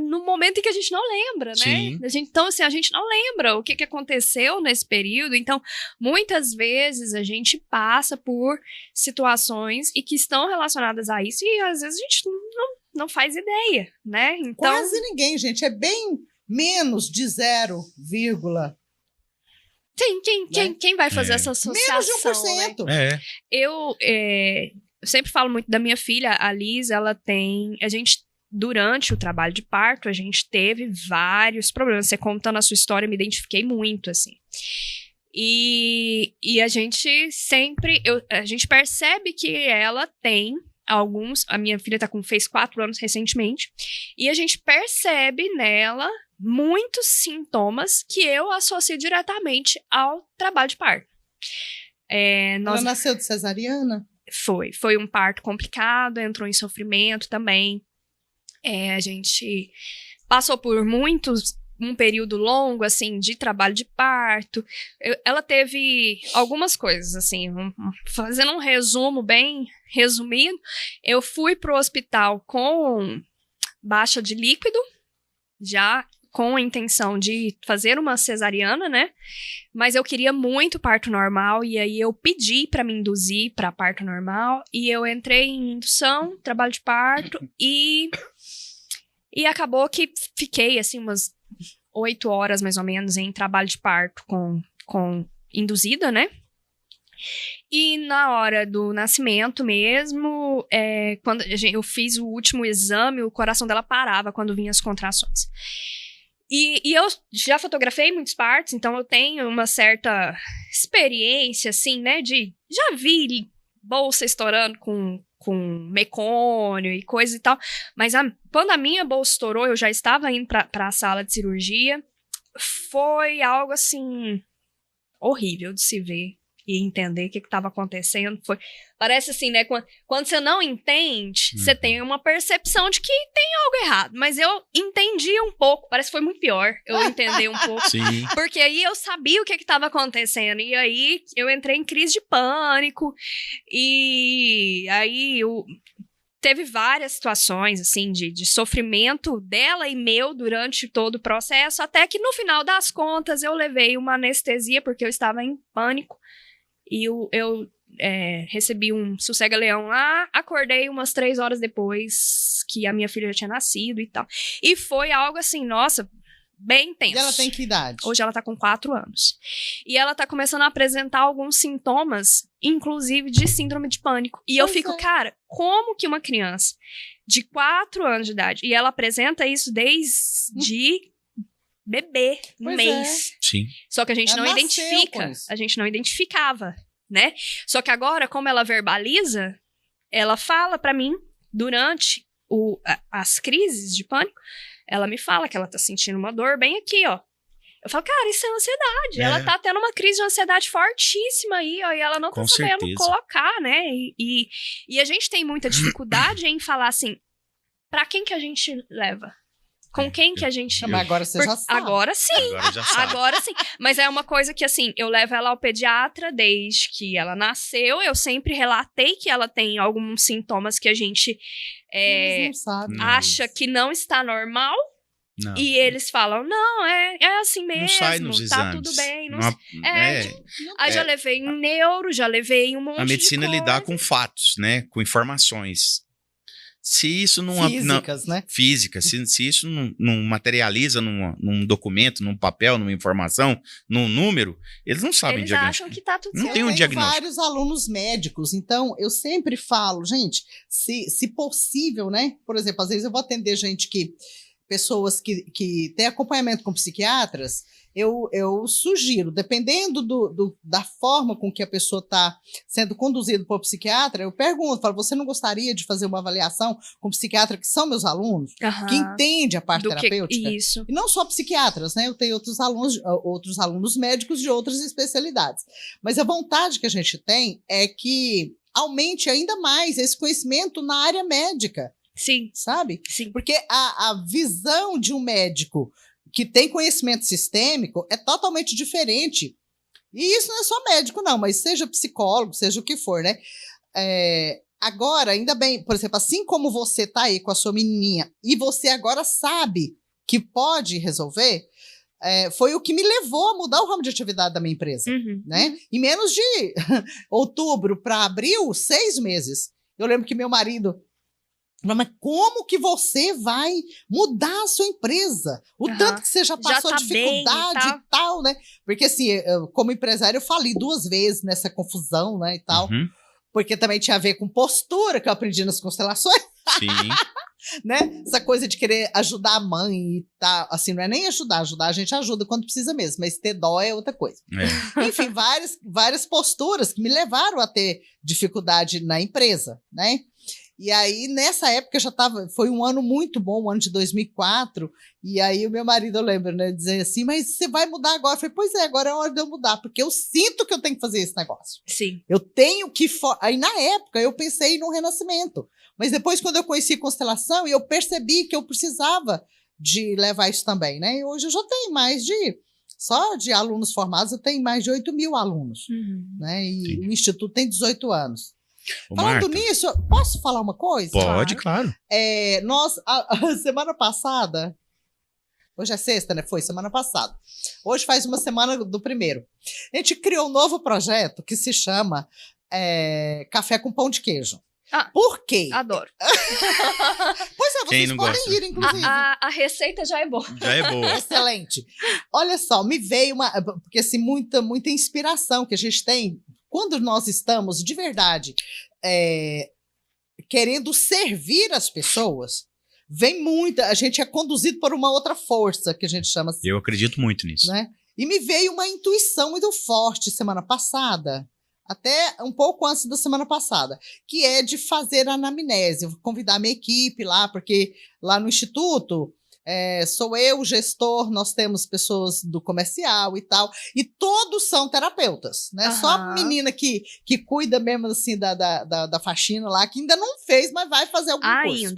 no momento em que a gente não lembra, né? Sim. Então, assim, a gente não lembra o que aconteceu nesse período. Então, muitas vezes a gente passa por situações e que estão relacionadas a isso e às vezes a gente não faz ideia, né? Então, quase ninguém, gente. É bem menos de 0, quem vai fazer essa associação? Menos de 1%. Né? Eu sempre falo muito da minha filha, a Liz, durante o trabalho de parto, a gente teve vários problemas. Você contando a sua história, eu me identifiquei muito, assim. E a gente a gente percebe que ela tem a minha filha fez 4 anos recentemente, e a gente percebe nela muitos sintomas que eu associo diretamente ao trabalho de parto. Ela nasceu de cesariana? Foi um parto complicado, entrou em sofrimento também. A gente passou por um período longo, assim, de trabalho de parto. Ela teve algumas coisas, assim, fazendo um resumo bem resumido. Eu fui pro hospital com baixa de líquido, já com a intenção de fazer uma cesariana, né? Mas eu queria muito parto normal, e aí eu pedi para me induzir para parto normal, e eu entrei em indução, trabalho de parto, e acabou que fiquei, assim, umas 8 horas, mais ou menos, em trabalho de parto com induzida, né? E na hora do nascimento mesmo, quando eu fiz o último exame, o coração dela parava quando vinham as contrações. E eu já fotografei muitos partos, então eu tenho uma certa experiência, assim, né? Já vi bolsa estourando com mecônio e coisa e tal, mas quando a minha bolsa estourou, eu já estava indo para a sala de cirurgia. Foi algo, assim, horrível de se ver e entender o que estava acontecendo. Parece assim, né, quando você não entende, você tem uma percepção de que tem algo errado, mas eu entendi um pouco, parece que foi muito pior eu entender um pouco. Sim. Porque aí eu sabia o que estava acontecendo, e aí eu entrei em crise de pânico, e aí teve várias situações, assim, de sofrimento dela e meu durante todo o processo, até que no final das contas eu levei uma anestesia, porque eu estava em pânico, e eu recebi um sossega-leão lá, acordei umas 3 horas depois que a minha filha já tinha nascido e tal. E foi algo assim, nossa, bem intenso. E ela tem que idade? Hoje ela tá com 4 anos. E ela tá começando a apresentar alguns sintomas, inclusive de síndrome de pânico. E eu fico, cara, como que uma criança de 4 anos de idade, e ela apresenta isso desde bebê, um mês. Sim. Só que a gente Ela não nasceu identifica, com isso. a gente não identificava, né? Só que agora, como ela verbaliza, ela fala pra mim, durante as crises de pânico, ela me fala que ela tá sentindo uma dor bem aqui, ó. Eu falo, cara, isso é ansiedade. Ela tá tendo uma crise de ansiedade fortíssima aí, ó, e ela não tá sabendo colocar, né? E a gente tem muita dificuldade em falar assim, pra quem que a gente leva? Com quem que a gente... Mas agora você já sabe. Agora sim. Agora já sabe. Agora sim. Mas é uma coisa que, assim, eu levo ela ao pediatra desde que ela nasceu. Eu sempre relatei que ela tem alguns sintomas que a gente Eles não sabem. acha que não está normal. Não. E eles falam, não, é assim mesmo. Não sai nos tá exames. tudo bem. Não Não, Aí já levei em neuro, já levei em um monte de a medicina coisa. lidar com fatos, né? Com informações. Se isso não... Físicas, né? Física. Se isso não materializa num documento, num papel, numa informação, num número, eles não sabem Eles diagnosticar. acham que tá tudo Não certo. tem um tenho diagnóstico. vários alunos médicos, então eu sempre falo, gente, se possível, né? Por exemplo, às vezes eu vou atender pessoas que têm acompanhamento com psiquiatras, eu sugiro, dependendo da forma com que a pessoa está sendo conduzida por psiquiatra, eu pergunto, falo, você não gostaria de fazer uma avaliação com psiquiatra, que são meus alunos, que entende a parte terapêutica? Isso. E não só psiquiatras, né? Eu tenho outros alunos médicos de outras especialidades. Mas a vontade que a gente tem é que aumente ainda mais esse conhecimento na área médica. Sim. Sabe? Sim. Porque a visão de um médico que tem conhecimento sistêmico é totalmente diferente. E isso não é só médico, não, mas seja psicólogo, seja o que for, né? Agora, ainda bem, por exemplo, assim como você tá aí com a sua menininha e você agora sabe que pode resolver, foi o que me levou a mudar o ramo de atividade da minha empresa, né? Em menos de outubro para abril, 6 meses. Eu lembro que meu marido... Mas como que você vai mudar a sua empresa? O tanto que você já passou tá dificuldade e tal, né? Porque assim, como empresário, eu fali 2 vezes nessa confusão, né, e tal. Porque também tinha a ver com postura, que eu aprendi nas constelações. Sim. Né? Essa coisa de querer ajudar a mãe e tal. Assim, não é nem ajudar a gente ajuda quando precisa mesmo, mas ter dó é outra coisa. Enfim, várias posturas que me levaram a ter dificuldade na empresa, né? E aí, nessa época, foi um ano muito bom, o ano de 2004, e aí o meu marido, eu lembro, né, dizer assim, mas você vai mudar agora? Eu falei, pois é, agora é a hora de eu mudar, porque eu sinto que eu tenho que fazer esse negócio. Sim. Eu tenho que... Aí, na época, eu pensei no renascimento, mas depois, quando eu conheci constelação, eu percebi que eu precisava de levar isso também, né, e hoje eu já tenho só de alunos formados, eu tenho mais de 8.000 alunos, né, e o Instituto tem 18 anos. Falando nisso, posso falar uma coisa? Pode, claro. Nós, a semana passada, hoje é sexta, né? Foi semana passada. Hoje faz uma semana do primeiro. A gente criou um novo projeto que se chama Café com Pão de Queijo. Por quê? Adoro. Pois é, vocês podem ir, inclusive. A receita já é boa. Já é boa. Excelente. Olha só, me veio porque assim, muita inspiração que a gente tem quando nós estamos, de verdade, querendo servir as pessoas, a gente é conduzido por uma outra força, que a gente chama assim. Eu acredito muito nisso. Né? E me veio uma intuição muito forte semana passada, até um pouco antes da semana passada, que é de fazer a anamnese. Eu vou convidar a minha equipe lá, porque lá no Instituto... sou eu, o gestor, nós temos pessoas do comercial e tal, e todos são terapeutas, né? Só a menina que cuida mesmo assim da faxina lá, que ainda não fez, mas vai fazer algum curso.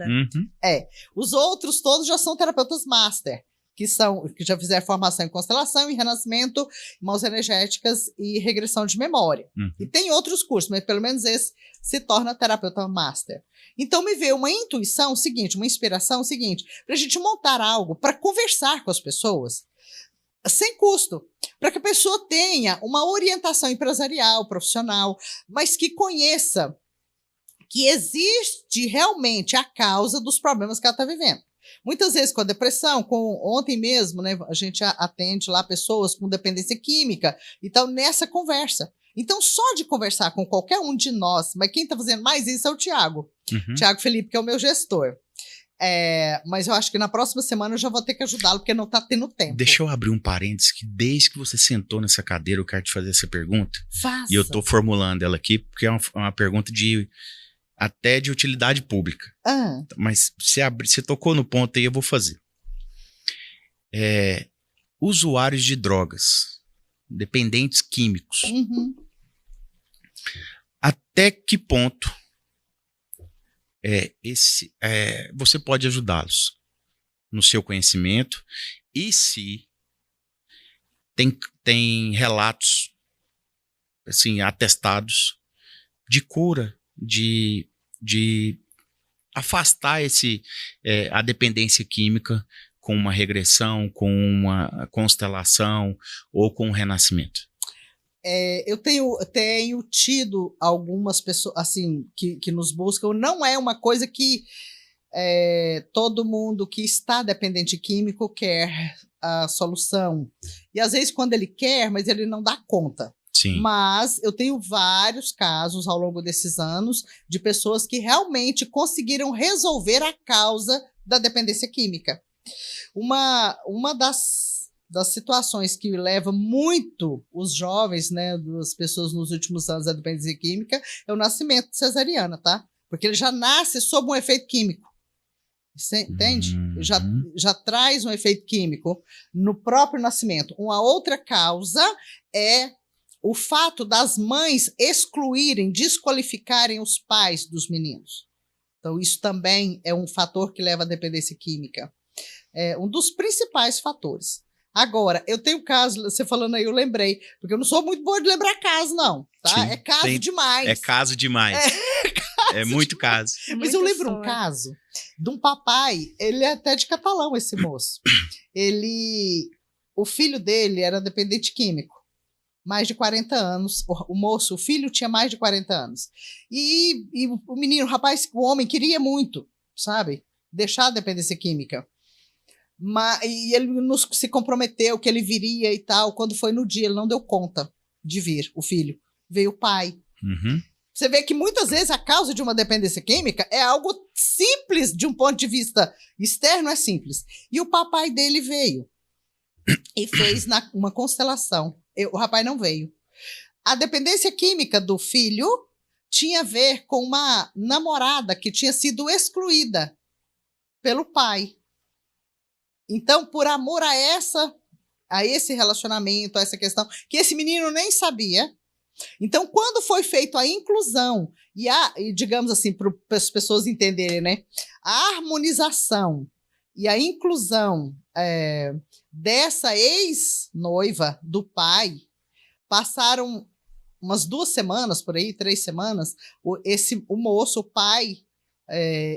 Os outros todos já são terapeutas master, que já fizeram formação em constelação, em renascimento, mãos energéticas e regressão de memória. E tem outros cursos, mas pelo menos esse se torna terapeuta master. Então me veio uma intuição seguinte, uma inspiração seguinte, para a gente montar algo para conversar com as pessoas sem custo, para que a pessoa tenha uma orientação empresarial, profissional, mas que conheça que existe realmente a causa dos problemas que ela está vivendo. Muitas vezes com a depressão, ontem mesmo, né, a gente atende lá pessoas com dependência química, então nessa conversa. Então, só de conversar com qualquer um de nós, mas quem está fazendo mais isso é o Tiago. Tiago Felipe, que é o meu gestor. Mas eu acho que na próxima semana eu já vou ter que ajudá-lo, porque não está tendo tempo. Deixa eu abrir um parênteses, que desde que você sentou nessa cadeira, eu quero te fazer essa pergunta. Faça. E eu estou formulando ela aqui, porque é uma pergunta até de utilidade pública. Mas você tocou no ponto aí, eu vou fazer. Usuários de drogas, dependentes químicos. Até que ponto você pode ajudá-los no seu conhecimento, e se tem relatos assim, atestados de cura, de afastar a dependência química com uma regressão, com uma constelação ou com um renascimento? Eu tenho tido algumas pessoas assim que nos buscam. Não é uma coisa que todo mundo que está dependente químico quer a solução. E às vezes quando ele quer, mas ele não dá conta. Sim. Mas eu tenho vários casos ao longo desses anos de pessoas que realmente conseguiram resolver a causa da dependência química. Uma das situações que leva muito os jovens, né, as pessoas nos últimos anos da dependência química, é o nascimento cesariana, tá? Porque ele já nasce sob um efeito químico. Você entende? Já traz um efeito químico no próprio nascimento. Uma outra causa é o fato das mães excluírem, desqualificarem os pais dos meninos. Então, isso também é um fator que leva à dependência química. É um dos principais fatores. Agora, eu tenho caso, você falando aí, eu lembrei, porque eu não sou muito boa de lembrar caso, não, tá? Sim, é caso demais. É caso demais. É muito caso. Mas eu lembro um caso de um papai, ele é até de Catalão, esse moço. O filho dele era dependente químico, mais de 40 anos. O filho tinha mais de 40 anos. E o menino, o rapaz, o homem queria muito, sabe? Deixar a dependência química. E ele se comprometeu que ele viria e tal. Quando foi no dia, ele não deu conta de vir, o filho. Veio o pai. Você vê que muitas vezes a causa de uma dependência química é algo simples, de um ponto de vista externo é simples. E o papai dele veio e fez uma constelação. O rapaz não veio. A dependência química do filho tinha a ver com uma namorada que tinha sido excluída pelo pai. Então, por amor a esse relacionamento, a essa questão, que esse menino nem sabia. Então, quando foi feita a inclusão e digamos assim, para as pessoas entenderem, né, a harmonização e a inclusão dessa ex-noiva do pai, passaram umas 2 semanas, por aí, 3 semanas, o moço, o pai,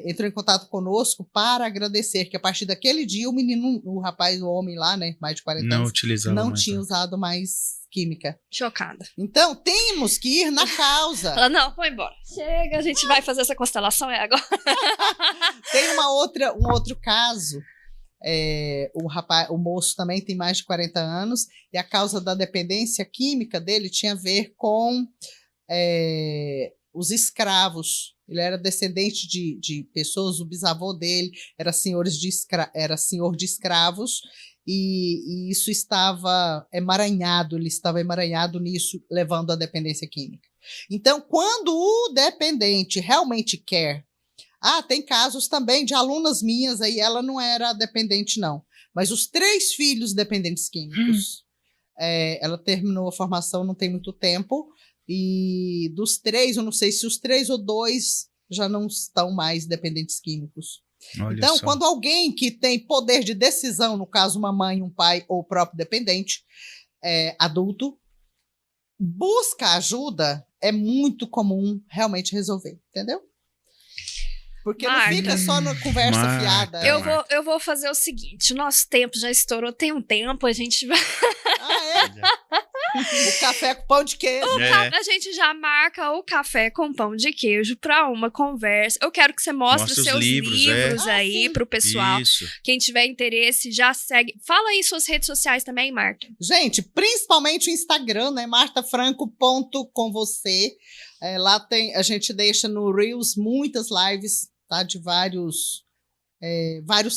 entrou em contato conosco para agradecer que a partir daquele dia o rapaz, o homem lá, né, mais de 40 anos, não tinha usado mais química. Chocada. Então, temos que ir na causa. Ela, não, vou embora. Chega, a gente vai fazer essa constelação, agora. Tem um outro caso. O moço também tem mais de 40 anos e a causa da dependência química dele tinha a ver com os escravos. Ele era descendente de pessoas, o bisavô dele era senhor de escravos e isso estava emaranhado, ele estava emaranhado nisso, levando à dependência química. Então, quando o dependente realmente quer, tem casos também de alunas minhas, aí ela não era dependente não, mas os 3 filhos dependentes químicos, ela terminou a formação não tem muito tempo, e dos 3, eu não sei se os 3 ou 2 já não estão mais dependentes químicos. Olha então, só. quando alguém que tem poder de decisão, no caso uma mãe, um pai ou o próprio dependente, adulto, busca ajuda, é muito comum realmente resolver, entendeu? Porque Marta, não fica só na conversa Marta, fiada. eu vou fazer o seguinte, o nosso tempo já estourou, tem um tempo, a gente vai... O café com pão de queijo. A gente já marca o café com pão de queijo para uma conversa. Eu quero que você mostre os seus livros aí pro pessoal. Isso. Quem tiver interesse, já segue. Fala aí suas redes sociais também, Marta. Gente, principalmente o Instagram, né? martafranco.comvocê. Lá a gente deixa no Reels muitas lives, tá? De vários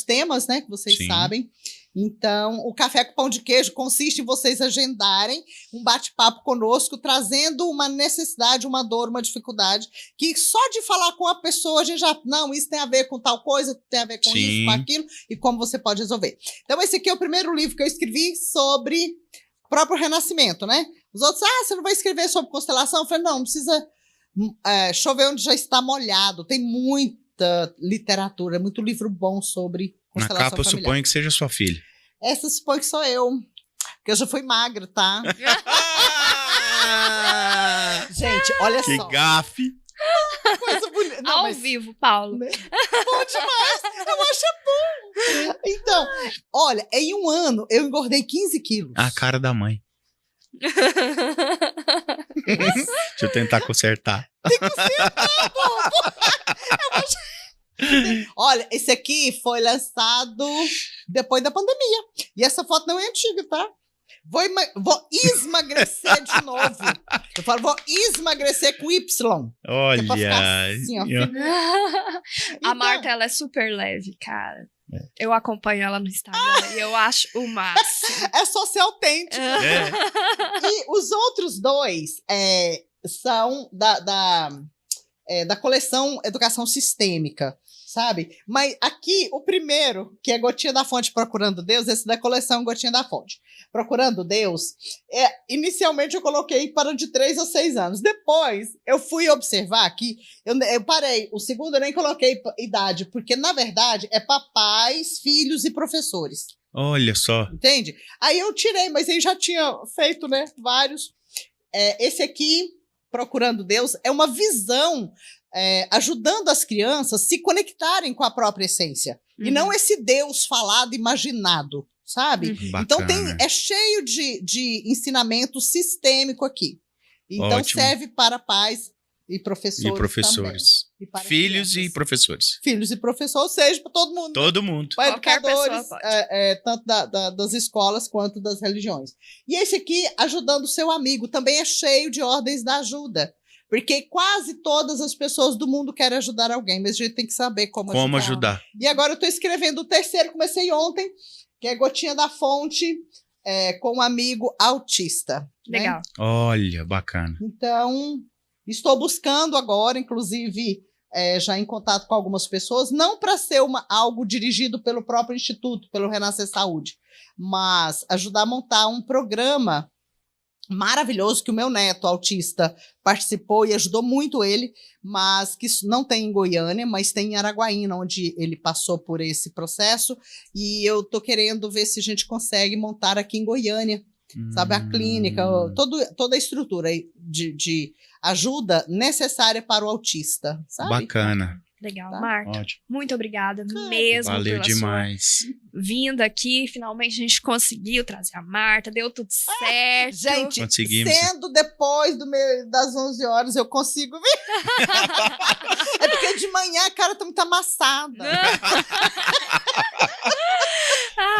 temas, né? Que vocês sabem. Então, o Café com Pão de Queijo consiste em vocês agendarem um bate-papo conosco, trazendo uma necessidade, uma dor, uma dificuldade, que só de falar com a pessoa a gente já... Não, isso tem a ver com tal coisa, tem a ver com isso, com aquilo, e como você pode resolver. Então, esse aqui é o primeiro livro que eu escrevi sobre o próprio renascimento, né? Os outros, você não vai escrever sobre constelação? Eu falei, não precisa chover onde já está molhado. Tem muita literatura, muito livro bom sobre na capa eu suponho que seja sua filha. Essa suponho que sou eu. Porque eu já fui magra, tá? Gente, olha só. Que gafe. Coisa bonita. Não, ao vivo, Paulo. Bom demais. Eu acho bom. Então, olha, em um ano eu engordei 15 quilos. A cara da mãe. Deixa eu tentar consertar. Tem que consertar, pô. Olha, esse aqui foi lançado depois da pandemia. E essa foto não é antiga, tá? Vou esmagrecer de novo. Eu falo, vou esmagrecer com Y. Olha. Assim, ó, a Marta, ela é super leve, cara. Eu acompanho ela no Instagram e eu acho o máximo. É só ser autêntico. E os outros dois são da coleção Educação Sistêmica, sabe? Mas aqui, o primeiro, que é Gotinha da Fonte Procurando Deus, esse da coleção Gotinha da Fonte. Procurando Deus, inicialmente eu coloquei para de 3 a 6 anos. Depois, eu fui observar aqui, eu parei, o segundo eu nem coloquei idade, porque, na verdade, é para pais, filhos e professores. Olha só. Entende? Aí eu tirei, mas aí já tinha feito, né, vários. Esse aqui, Procurando Deus, é uma visão ajudando as crianças a se conectarem com a própria essência. E não esse Deus falado, imaginado, sabe? Então é cheio de ensinamento sistêmico aqui. Então ótimo. Serve para pais e professores. E filhos e professores. Filhos e professores, ou seja, para todo mundo. Todo mundo. Para educadores, tanto das escolas quanto das religiões. E esse aqui, Ajudando o Seu Amigo, também é cheio de ordens da ajuda. Porque quase todas as pessoas do mundo querem ajudar alguém, mas a gente tem que saber como ajudar. E agora eu estou escrevendo o terceiro, comecei ontem, que é Gotinha da Fonte, com um amigo autista. Legal. Né? Olha, bacana. Então, estou buscando agora, inclusive, já em contato com algumas pessoas, não para ser algo dirigido pelo próprio Instituto, pelo Renascer Saúde, mas ajudar a montar um programa maravilhoso que o meu neto autista participou e ajudou muito ele, mas que não tem em Goiânia, mas tem em Araguaína, onde ele passou por esse processo, e eu tô querendo ver se a gente consegue montar aqui em Goiânia, sabe, a clínica, toda a estrutura de ajuda necessária para o autista, sabe? Bacana. Legal, Tá? Marta. Ótimo. Muito obrigada mesmo. Valeu pela demais. sua vinda aqui. Finalmente a gente conseguiu trazer a Marta, deu tudo certo. Gente, conseguimos. Sendo depois das 11 horas, eu consigo vir. É porque de manhã a cara tá muito amassada.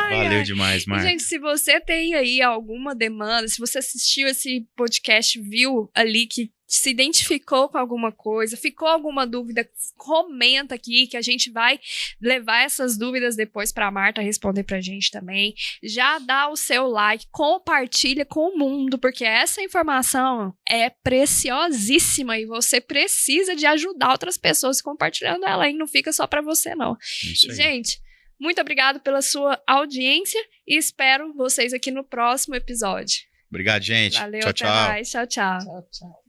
Valeu demais, Marta. Gente, se você tem aí alguma demanda, se você assistiu esse podcast, viu ali que se identificou com alguma coisa, ficou alguma dúvida, comenta aqui que a gente vai levar essas dúvidas depois para a Marta responder pra gente também. Já dá o seu like, compartilha com o mundo, porque essa informação é preciosíssima e você precisa de ajudar outras pessoas compartilhando ela, e não fica só para você não. Isso aí. Gente, muito obrigado pela sua audiência e espero vocês aqui no próximo episódio. Obrigado, gente. Valeu, tchau, até tchau. mais. Tchau, tchau. Tchau, tchau.